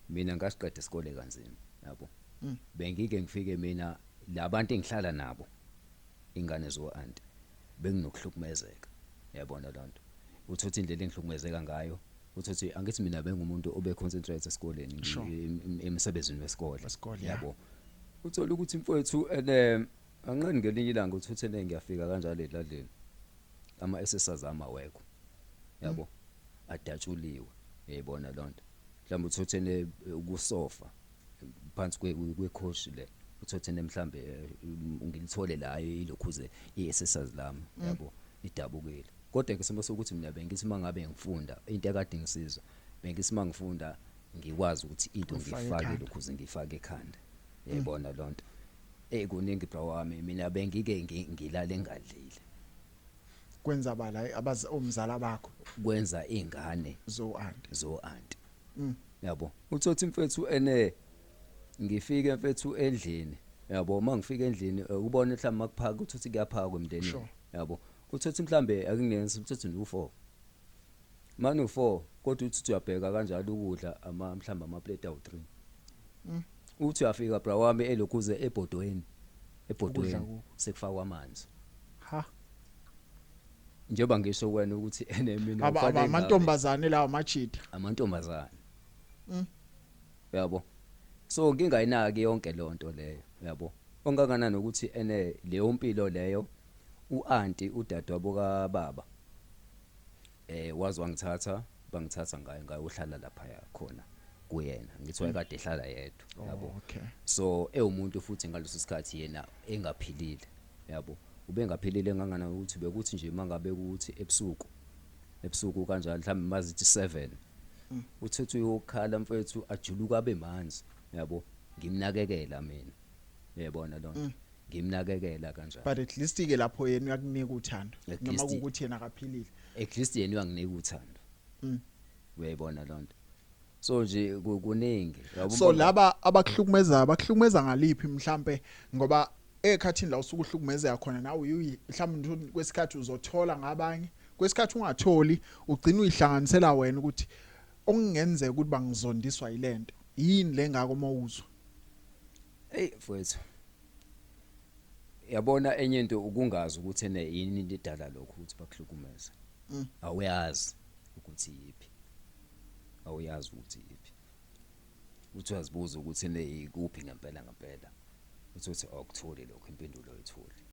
mina ngasiqeda isikole kanzima yabo bengike ngifike mina labantu engihlala nabo ingane zo aunt benginokuhlukumezeka yabona lonto uthothi indlela engihlukumezeka ngayo uthothi angithi mina bengumuntu obe concentrate esikoleni emsebenzini wesikole yabo uthola ukuthi mfowethu anqeni ngelinye ilanga uthothi ngiyafika kanjalo edladleni ama SSRs amawekho yabo adatshuliwe yayibona lonto mhlawumbe uthothene ukusofa phansi kwecoach le uthothene mhlambe ngilithole la ilokhuze iSSRs lami yabo idabukile kodwa ke simo sokuthi mina bengithi mangabe ngifunda into ekade ngisiza bengithi mangifunda ngikwazi ukuthi into ngifake lokhuze ngifake ekhanda yayibona lonto kuningi bra wami mina bengike ngilale engadlile kwenza bala umzala bakho kwenza ingane zo aunt yabo uthothi mfethu ngifike mfethu endlini yabo mangifika endlini ubone mhlawumbe makuphaka uthothi kuyaphaka emndeni yabo uthothi mhlambe akungenza uthothi u4 manje u4 kodwa uthi uyabheka kanjalo ukudla mhlambe amaplate awu3 uthi uyafika bra wami elokhuze ebhodweni sekufakwa amanzi njengoba ngisho wena ukuthi mina amantombazane lawo machita amantombazane yabo so ngingayinaki yonke lonto leyo yabo ongakanani ukuthi leyo mpilo leyo uanti udadewabo kaBaba wazi bangithatha ngayo uhlala lapha khona kuyena ngithi wayekade ehlala yedwa yabo so umuntu futhi ngaleso sikhathi yena engaphilile yabo ubengaphilile ngangana ukuthi bekuthi nje mangabe ukuthi ebusuku kanjalo mhlawumbe mazithi 7 uthethu uyokhala mfethu ajuluka abe manzi yabo ngimnakekela mina yabona lonto ngimnakekela kanjalo but at least ke lapho yena uyakunika uthando noma ukuthi yena akaphilile at least yena uyanginika uthando uyayibona lonto so nje kuningi so laba abakuhlukumeza ngaliphi mhlambe ngoba ekhathini la usuku uhlukumezeka khona nawe mhlawumbe kwesikhathi uzothola ngabanye kwesikhathi ungatholi ugcina uyihlanganisela wena ukuthi okungenzeka ukuthi bangizondiswa yilento yini lengako mawuzwa mfowethu yabona enye into ukungazi ukuthi yini into edala lokho ukuthi bakuhlukumeza awuyazi ukuthi yipi awuyazi ukuthi yipi uthi wazibuza ukuthi ikuphi ngempela uthi akutholi lokho impendulo oyitholi